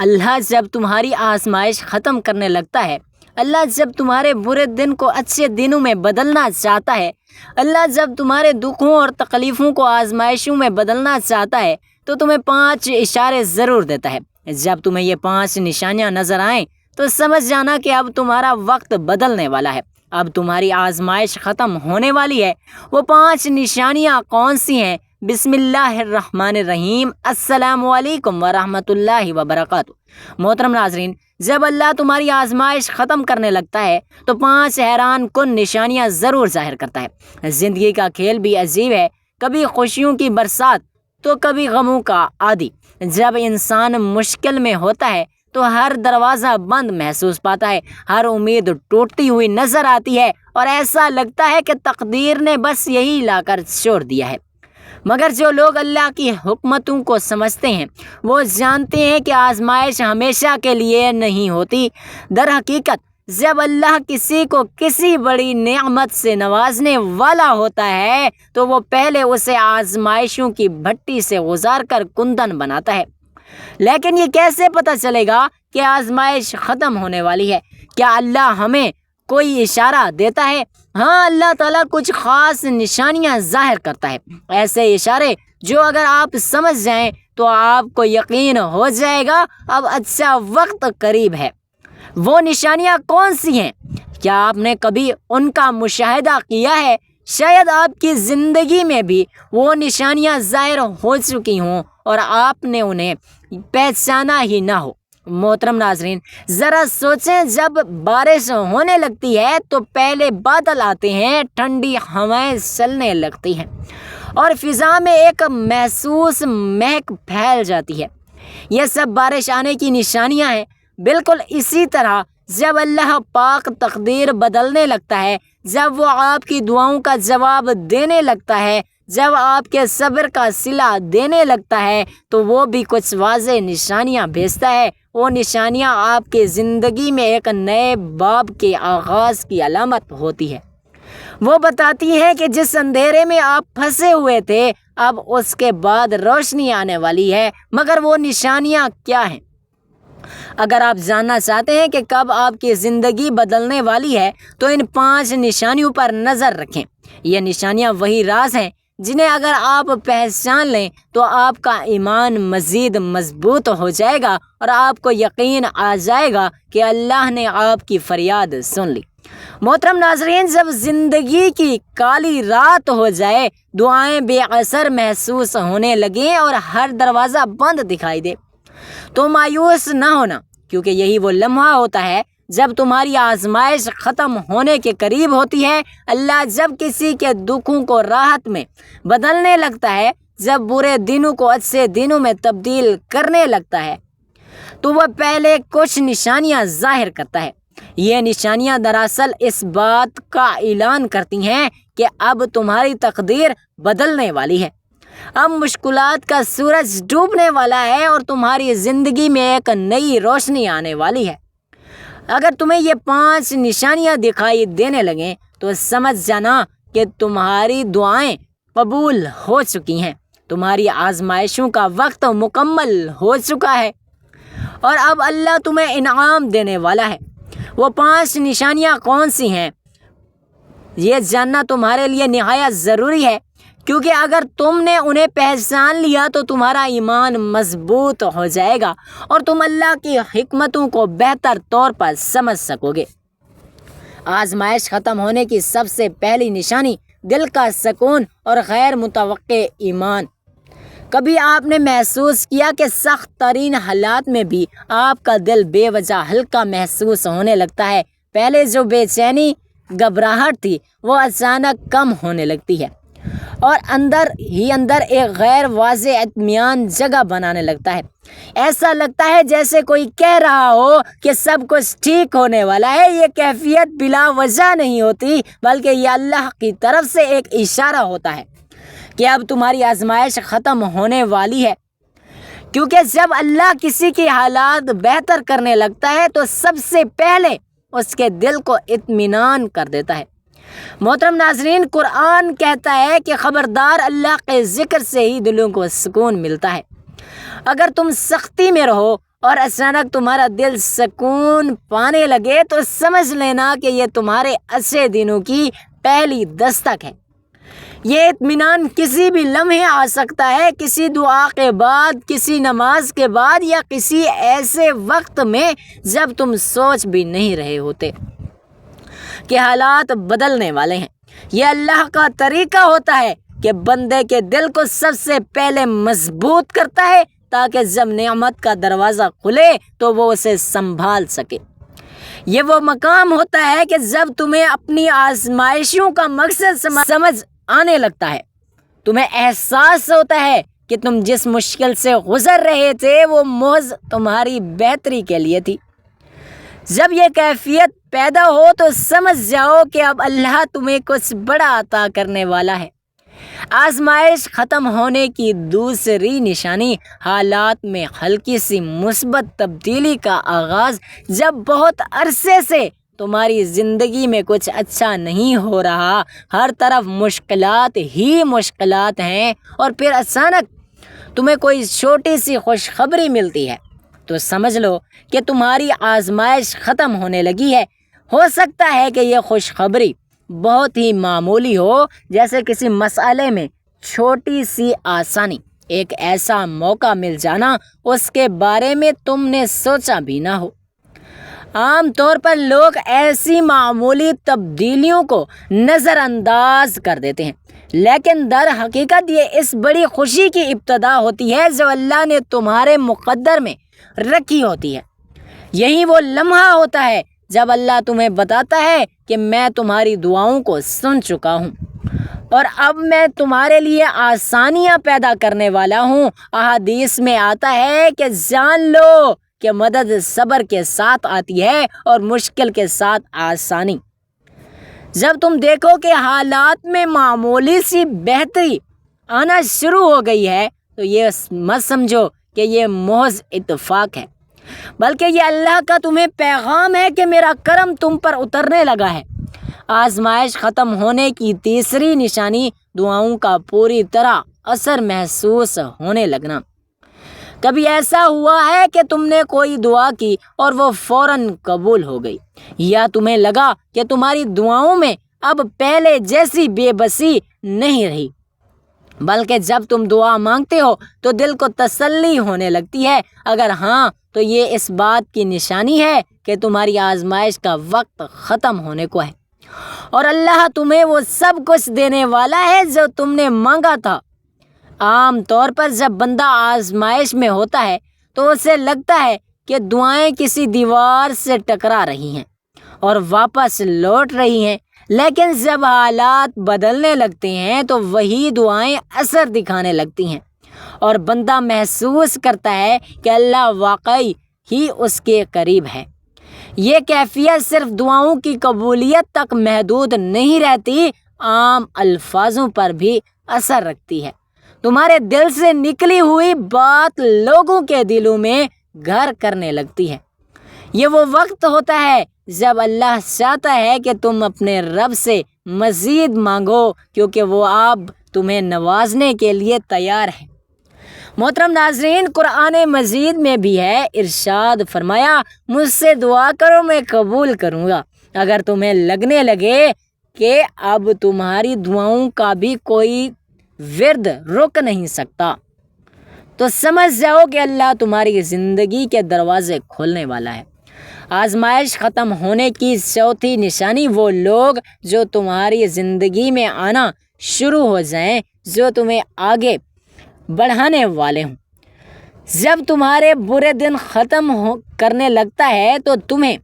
اللہ جب تمہاری آزمائش ختم کرنے لگتا ہے، اللہ جب تمہارے برے دن کو اچھے دنوں میں بدلنا چاہتا ہے، اللہ جب تمہارے دکھوں اور تکلیفوں کو آزمائشوں میں بدلنا چاہتا ہے تو تمہیں 5 اشارے ضرور دیتا ہے۔ جب تمہیں یہ 5 نشانیاں نظر آئیں تو سمجھ جانا کہ اب تمہارا وقت بدلنے والا ہے، اب تمہاری آزمائش ختم ہونے والی ہے۔ وہ 5 نشانیاں کون سی ہیں؟ بسم اللہ الرحمن الرحیم۔ السلام علیکم ورحمۃ اللہ وبرکاتہ۔ محترم ناظرین، جب اللہ تمہاری آزمائش ختم کرنے لگتا ہے تو 5 حیران کن نشانیاں ضرور ظاہر کرتا ہے۔ زندگی کا کھیل بھی عجیب ہے، کبھی خوشیوں کی برسات تو کبھی غموں کا عادی۔ جب انسان مشکل میں ہوتا ہے تو ہر دروازہ بند محسوس پاتا ہے، ہر امید ٹوٹتی ہوئی نظر آتی ہے اور ایسا لگتا ہے کہ تقدیر نے بس یہی لا کر چھوڑ دیا ہے۔ مگر جو لوگ اللہ کی حکمتوں کو سمجھتے ہیں وہ جانتے ہیں کہ آزمائش ہمیشہ کے لیے نہیں ہوتی۔ در حقیقت جب اللہ کسی کو کسی بڑی نعمت سے نوازنے والا ہوتا ہے تو وہ پہلے اسے آزمائشوں کی بھٹی سے گزار کر کندن بناتا ہے۔ لیکن یہ کیسے پتہ چلے گا کہ آزمائش ختم ہونے والی ہے؟ کیا اللہ ہمیں کوئی اشارہ دیتا ہے؟ ہاں، اللہ تعالیٰ کچھ خاص نشانیاں ظاہر کرتا ہے، ایسے اشارے جو اگر آپ سمجھ جائیں تو آپ کو یقین ہو جائے گا اب اچھا وقت قریب ہے۔ وہ نشانیاں کون سی ہیں؟ کیا آپ نے کبھی ان کا مشاہدہ کیا ہے؟ شاید آپ کی زندگی میں بھی وہ نشانیاں ظاہر ہو چکی ہوں اور آپ نے انہیں پہچانا ہی نہ ہو۔ محترم ناظرین، ذرا سوچیں، جب بارش ہونے لگتی ہے تو پہلے بادل آتے ہیں، ٹھنڈی ہوائیں چلنے لگتی ہیں اور فضا میں ایک محسوس مہک پھیل جاتی ہے۔ یہ سب بارش آنے کی نشانیاں ہیں۔ بالکل اسی طرح جب اللہ پاک تقدیر بدلنے لگتا ہے، جب وہ آپ کی دعاؤں کا جواب دینے لگتا ہے، جب آپ کے صبر کا صلہ دینے لگتا ہے تو وہ بھی کچھ واضح نشانیاں بھیجتا ہے۔ وہ نشانیاں آپ کی زندگی میں ایک نئے باب کے آغاز کی علامت ہوتی ہے۔ وہ بتاتی ہے کہ جس اندھیرے میں آپ پھنسے ہوئے تھے اب اس کے بعد روشنی آنے والی ہے۔ مگر وہ نشانیاں کیا ہیں؟ اگر آپ جاننا چاہتے ہیں کہ کب آپ کی زندگی بدلنے والی ہے تو ان 5 نشانیوں پر نظر رکھیں۔ یہ نشانیاں وہی راز ہیں جنہیں اگر آپ پہچان لیں تو آپ کا ایمان مزید مضبوط ہو جائے گا اور آپ کو یقین آ جائے گا کہ اللہ نے آپ کی فریاد سن لی۔ محترم ناظرین، جب زندگی کی کالی رات ہو جائے، دعائیں بے اثر محسوس ہونے لگیں اور ہر دروازہ بند دکھائی دے تو مایوس نہ ہونا، کیونکہ یہی وہ لمحہ ہوتا ہے جب تمہاری آزمائش ختم ہونے کے قریب ہوتی ہے۔ اللہ جب کسی کے دکھوں کو راحت میں بدلنے لگتا ہے، جب برے دنوں کو اچھے دنوں میں تبدیل کرنے لگتا ہے تو وہ پہلے کچھ نشانیاں ظاہر کرتا ہے۔ یہ نشانیاں دراصل اس بات کا اعلان کرتی ہیں کہ اب تمہاری تقدیر بدلنے والی ہے، اب مشکلات کا سورج ڈوبنے والا ہے اور تمہاری زندگی میں ایک نئی روشنی آنے والی ہے۔ اگر تمہیں یہ 5 نشانیاں دکھائی دینے لگیں تو سمجھ جانا کہ تمہاری دعائیں قبول ہو چکی ہیں، تمہاری آزمائشوں کا وقت مکمل ہو چکا ہے اور اب اللہ تمہیں انعام دینے والا ہے۔ وہ 5 نشانیاں کون سی ہیں؟ یہ جاننا تمہارے لیے نہایت ضروری ہے، کیونکہ اگر تم نے انہیں پہچان لیا تو تمہارا ایمان مضبوط ہو جائے گا اور تم اللہ کی حکمتوں کو بہتر طور پر سمجھ سکو گے۔ آزمائش ختم ہونے کی سب سے پہلی نشانی دل کا سکون اور غیر متوقع ایمان۔ کبھی آپ نے محسوس کیا کہ سخت ترین حالات میں بھی آپ کا دل بے وجہ ہلکا محسوس ہونے لگتا ہے؟ پہلے جو بے چینی، گھبراہٹ تھی وہ اچانک کم ہونے لگتی ہے اور اندر ہی اندر ایک غیر واضح اطمینان جگہ بنانے لگتا ہے۔ ایسا لگتا ہے جیسے کوئی کہہ رہا ہو کہ سب کچھ ٹھیک ہونے والا ہے۔ یہ کیفیت بلا وجہ نہیں ہوتی، بلکہ یہ اللہ کی طرف سے ایک اشارہ ہوتا ہے کہ اب تمہاری آزمائش ختم ہونے والی ہے۔ کیونکہ جب اللہ کسی کی حالات بہتر کرنے لگتا ہے تو سب سے پہلے اس کے دل کو اطمینان کر دیتا ہے۔ محترم ناظرین، قرآن کہتا ہے کہ خبردار، اللہ کے ذکر سے ہی دلوں کو سکون ملتا ہے۔ اگر تم سختی میں رہو اور اچانک تمہارا دل سکون پانے لگے تو سمجھ لینا کہ یہ تمہارے اچھے دنوں کی پہلی دستک ہے۔ یہ اطمینان کسی بھی لمحے آ سکتا ہے، کسی دعا کے بعد، کسی نماز کے بعد، یا کسی ایسے وقت میں جب تم سوچ بھی نہیں رہے ہوتے کہ حالات بدلنے والے ہیں۔ یہ اللہ کا طریقہ ہوتا ہے کہ بندے کے دل کو سب سے پہلے مضبوط کرتا ہے تاکہ جب نعمت کا دروازہ کھلے تو وہ اسے سنبھال سکے۔ یہ وہ مقام ہوتا ہے کہ جب تمہیں اپنی آزمائشوں کا مقصد سمجھ آنے لگتا ہے، تمہیں احساس ہوتا ہے کہ تم جس مشکل سے گزر رہے تھے وہ محض تمہاری بہتری کے لیے تھی۔ جب یہ کیفیت پیدا ہو تو سمجھ جاؤ کہ اب اللہ تمہیں کچھ بڑا عطا کرنے والا ہے۔ آزمائش ختم ہونے کی دوسری نشانی حالات میں ہلکی سی مثبت تبدیلی کا آغاز۔ جب بہت عرصے سے تمہاری زندگی میں کچھ اچھا نہیں ہو رہا، ہر طرف مشکلات ہی مشکلات ہیں، اور پھر اچانک تمہیں کوئی چھوٹی سی خوشخبری ملتی ہے تو سمجھ لو کہ تمہاری آزمائش ختم ہونے لگی ہے۔ ہو سکتا ہے کہ یہ خوشخبری بہت ہی معمولی ہو، جیسے کسی مسئلے میں چھوٹی سی آسانی، ایک ایسا موقع مل جانا اس کے بارے میں تم نے سوچا بھی نہ ہو۔ عام طور پر لوگ ایسی معمولی تبدیلیوں کو نظر انداز کر دیتے ہیں، لیکن در حقیقت یہ اس بڑی خوشی کی ابتدا ہوتی ہے جو اللہ نے تمہارے مقدر میں رکھی ہوتی ہے۔ یہی وہ لمحہ ہوتا ہے جب اللہ تمہیں بتاتا ہے کہ میں تمہاری دعاؤں کو سن چکا ہوں اور اب میں تمہارے لیے آسانیاں پیدا کرنے والا ہوں۔ احادیث میں آتا ہے کہ جان لو کہ مدد صبر کے ساتھ آتی ہے اور مشکل کے ساتھ آسانی۔ جب تم دیکھو کہ حالات میں معمولی سی بہتری آنا شروع ہو گئی ہے تو یہ مت سمجھو کہ یہ محض اتفاق ہے، بلکہ یہ اللہ کا تمہیں پیغام ہے کہ میرا کرم تم پر اترنے لگا ہے۔ آزمائش ختم ہونے کی تیسری نشانی دعاؤں کا پوری طرح اثر محسوس ہونے لگنا۔ کبھی ایسا ہوا ہے کہ تم نے کوئی دعا کی اور وہ فوراً قبول ہو گئی، یا تمہیں لگا کہ تمہاری دعاؤں میں اب پہلے جیسی بے بسی نہیں رہی، بلکہ جب تم دعا مانگتے ہو تو دل کو تسلی ہونے لگتی ہے؟ اگر ہاں تو یہ اس بات کی نشانی ہے کہ تمہاری آزمائش کا وقت ختم ہونے کو ہے اور اللہ تمہیں وہ سب کچھ دینے والا ہے جو تم نے مانگا تھا۔ عام طور پر جب بندہ آزمائش میں ہوتا ہے تو اسے لگتا ہے کہ دعائیں کسی دیوار سے ٹکرا رہی ہیں اور واپس لوٹ رہی ہیں، لیکن جب حالات بدلنے لگتے ہیں تو وہی دعائیں اثر دکھانے لگتی ہیں اور بندہ محسوس کرتا ہے کہ اللہ واقعی ہی اس کے قریب ہے۔ یہ کیفیت صرف دعاؤں کی قبولیت تک محدود نہیں رہتی، عام الفاظوں پر بھی اثر رکھتی ہے۔ تمہارے دل سے نکلی ہوئی بات لوگوں کے دلوں میں گھر کرنے لگتی ہے۔ یہ وہ وقت ہوتا ہے جب اللہ چاہتا ہے کہ تم اپنے رب سے مزید مانگو، کیونکہ وہ اب تمہیں نوازنے کے لیے تیار ہے۔ محترم ناظرین، قرآن مجید میں بھی ہے، ارشاد فرمایا، مجھ سے دعا کرو میں قبول کروں گا۔ اگر تمہیں لگنے لگے کہ اب تمہاری دعاؤں کا بھی کوئی ورد رک نہیں سکتا تو سمجھ جاؤ کہ اللہ تمہاری زندگی کے دروازے کھولنے والا ہے۔ آزمائش ختم ہونے کی چوتھی نشانی وہ لوگ جو تمہاری زندگی میں آنا شروع ہو جائیں جو تمہیں آگے بڑھانے والے ہوں۔ جب تمہارے برے دن ختم کرنے لگتا ہے تو تمہیں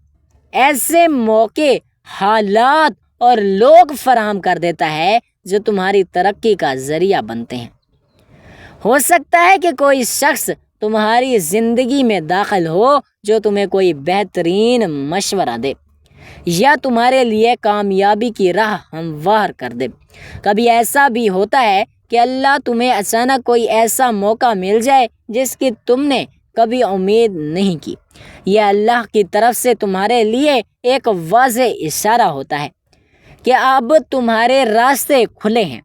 ایسے موقع، حالات اور لوگ فراہم کر دیتا ہے جو تمہاری ترقی کا ذریعہ بنتے ہیں۔ ہو سکتا ہے کہ کوئی شخص تمہاری زندگی میں داخل ہو جو تمہیں کوئی بہترین مشورہ دے یا تمہارے لیے کامیابی کی راہ ہموار کر دے۔ کبھی ایسا بھی ہوتا ہے کہ اللہ تمہیں اچانک کوئی ایسا موقع مل جائے جس کی تم نے کبھی امید نہیں کی۔ یہ اللہ کی طرف سے تمہارے لیے ایک واضح اشارہ ہوتا ہے کہ اب تمہارے راستے کھلے ہیں،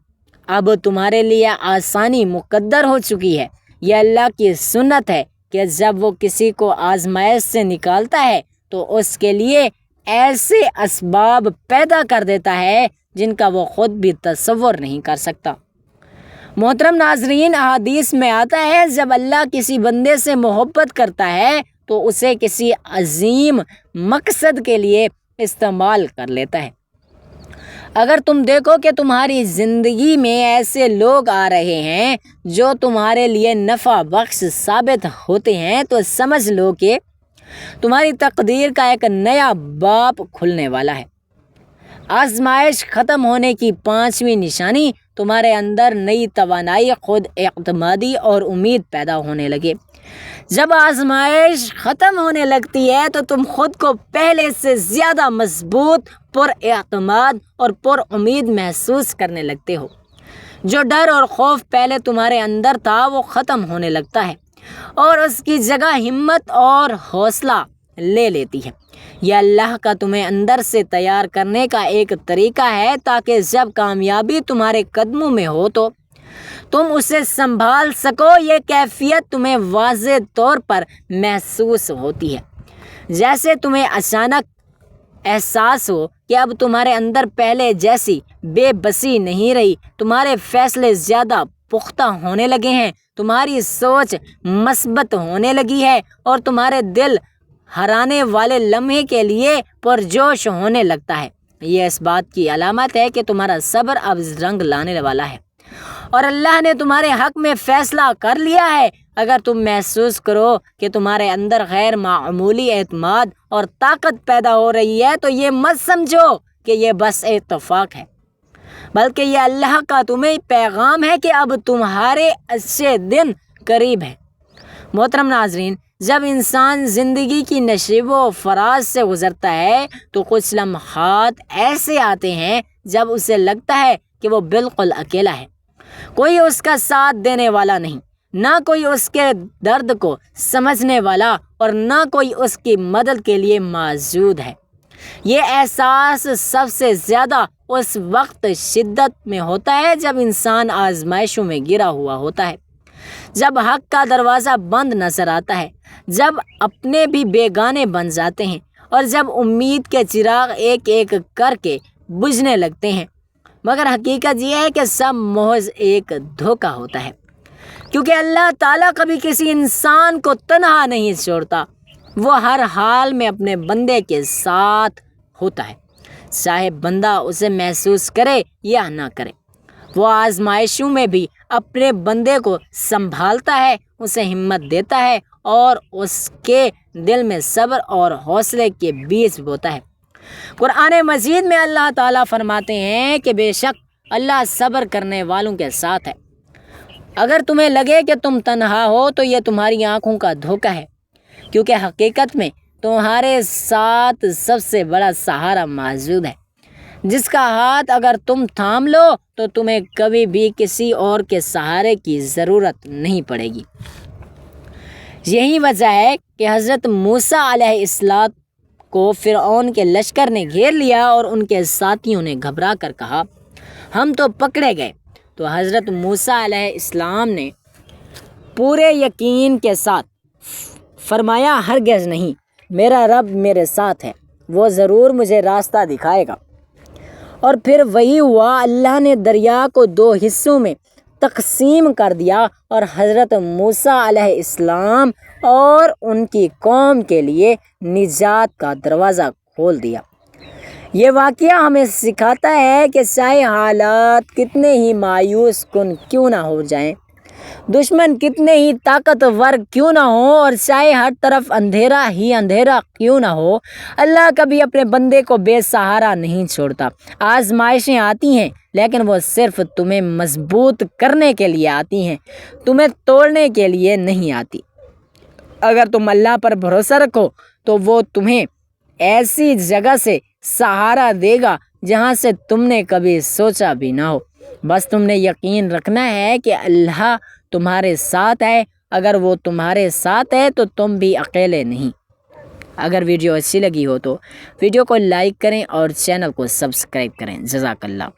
اب تمہارے لیے آسانی مقدر ہو چکی ہے۔ یہ اللہ کی سنت ہے کہ جب وہ کسی کو آزمائش سے نکالتا ہے تو اس کے لیے ایسے اسباب پیدا کر دیتا ہے جن کا وہ خود بھی تصور نہیں کر سکتا۔ محترم ناظرین، احادیث میں آتا ہے جب اللہ کسی بندے سے محبت کرتا ہے تو اسے کسی عظیم مقصد کے لیے استعمال کر لیتا ہے۔ اگر تم دیکھو کہ تمہاری زندگی میں ایسے لوگ آ رہے ہیں جو تمہارے لیے نفع بخش ثابت ہوتے ہیں تو سمجھ لو کہ تمہاری تقدیر کا ایک نیا باب کھلنے والا ہے۔ آزمائش ختم ہونے کی 5ویں نشانی تمہارے اندر نئی توانائی، خود اعتمادی اور امید پیدا ہونے لگے۔ جب آزمائش ختم ہونے لگتی ہے تو تم خود کو پہلے سے زیادہ مضبوط، پر اعتماد اور پر امید محسوس کرنے لگتے ہو۔ جو ڈر اور خوف پہلے تمہارے اندر تھا وہ ختم ہونے لگتا ہے اور اس کی جگہ ہمت اور حوصلہ لے لیتی ہے۔ یہ اللہ کا تمہیں اندر سے تیار کرنے کا ایک طریقہ ہے تاکہ جب کامیابی تمہارے قدموں میں ہو تو تم اسے سنبھال سکو۔ یہ کیفیت تمہیں واضح طور پر محسوس ہوتی ہے جیسے تمہیں اچانک احساس ہو کہ اب تمہارے اندر پہلے جیسی بے بسی نہیں رہی، تمہارے فیصلے زیادہ پختہ ہونے لگے ہیں، تمہاری سوچ مثبت ہونے لگی ہے اور تمہارے دل ہرانے والے لمحے کے لیے پرجوش ہونے لگتا ہے۔ یہ اس بات کی علامت ہے کہ تمہارا صبر اب رنگ لانے والا ہے اور اللہ نے تمہارے حق میں فیصلہ کر لیا ہے۔ اگر تم محسوس کرو کہ تمہارے اندر غیر معمولی اعتماد اور طاقت پیدا ہو رہی ہے تو یہ مت سمجھو کہ یہ بس اتفاق ہے، بلکہ یہ اللہ کا تمہیں پیغام ہے کہ اب تمہارے اچھے دن قریب ہیں۔ محترم ناظرین، جب انسان زندگی کی نشیب و فراز سے گزرتا ہے تو کچھ لمحات ایسے آتے ہیں جب اسے لگتا ہے کہ وہ بالکل اکیلا ہے، کوئی اس کا ساتھ دینے والا نہیں، نہ کوئی اس کے درد کو سمجھنے والا اور نہ کوئی اس کی مدد کے لیے موجود ہے۔ یہ احساس سب سے زیادہ اس وقت شدت میں ہوتا ہے جب انسان آزمائشوں میں گرا ہوا ہوتا ہے، جب حق کا دروازہ بند نظر آتا ہے، جب اپنے بھی بیگانے بن جاتے ہیں اور جب امید کے چراغ ایک ایک کر کے بجھنے لگتے ہیں۔ مگر حقیقت یہ ہے کہ سب محض ایک دھوکہ ہوتا ہے، کیونکہ اللہ تعالیٰ کبھی کسی انسان کو تنہا نہیں چھوڑتا۔ وہ ہر حال میں اپنے بندے کے ساتھ ہوتا ہے، چاہے بندہ اسے محسوس کرے یا نہ کرے۔ وہ آزمائشوں میں بھی اپنے بندے کو سنبھالتا ہے، اسے ہمت دیتا ہے اور اس کے دل میں صبر اور حوصلے کے بیج بوتا ہے۔ قرآن مجید میں اللہ تعالیٰ فرماتے ہیں کہ بے شک اللہ صبر کرنے والوں کے ساتھ ہے۔ اگر تمہیں لگے کہ تم تنہا ہو تو یہ تمہاری آنکھوں کا دھوکہ ہے، کیونکہ حقیقت میں تمہارے ساتھ سب سے بڑا سہارا موجود ہے، جس کا ہاتھ اگر تم تھام لو تو تمہیں کبھی بھی کسی اور کے سہارے کی ضرورت نہیں پڑے گی۔ یہی وجہ ہے کہ حضرت موسیٰ علیہ السلام کو فرعون کے لشکر نے گھیر لیا اور ان کے ساتھیوں نے گھبرا کر کہا ہم تو پکڑے گئے۔ تو حضرت موسیٰ علیہ السلام نے پورے یقین کے ساتھ فرمایا ہرگز نہیں، میرا رب میرے ساتھ ہے، وہ ضرور مجھے راستہ دکھائے گا۔ اور پھر وہی ہوا، اللہ نے دریا کو 2 حصوں میں تقسیم کر دیا اور حضرت موسیٰ علیہ السلام اور ان کی قوم کے لیے نجات کا دروازہ کھول دیا۔ یہ واقعہ ہمیں سکھاتا ہے کہ چاہے حالات کتنے ہی مایوس کن کیوں نہ ہو جائیں، دشمن کتنے ہی طاقتور کیوں نہ ہوں اور چاہے ہر طرف اندھیرا ہی اندھیرا کیوں نہ ہو، اللہ کبھی اپنے بندے کو بے سہارا نہیں چھوڑتا۔ آزمائشیں آتی ہیں لیکن وہ صرف تمہیں مضبوط کرنے کے لیے آتی ہیں، تمہیں توڑنے کے لیے نہیں آتی۔ اگر تم اللہ پر بھروسہ رکھو تو وہ تمہیں ایسی جگہ سے سہارا دے گا جہاں سے تم نے کبھی سوچا بھی نہ ہو۔ بس تم نے یقین رکھنا ہے کہ اللہ تمہارے ساتھ ہے۔ اگر وہ تمہارے ساتھ ہے تو تم بھی اکیلے نہیں۔ اگر ویڈیو اچھی لگی ہو تو ویڈیو کو لائک کریں اور چینل کو سبسکرائب کریں۔ جزاک اللہ۔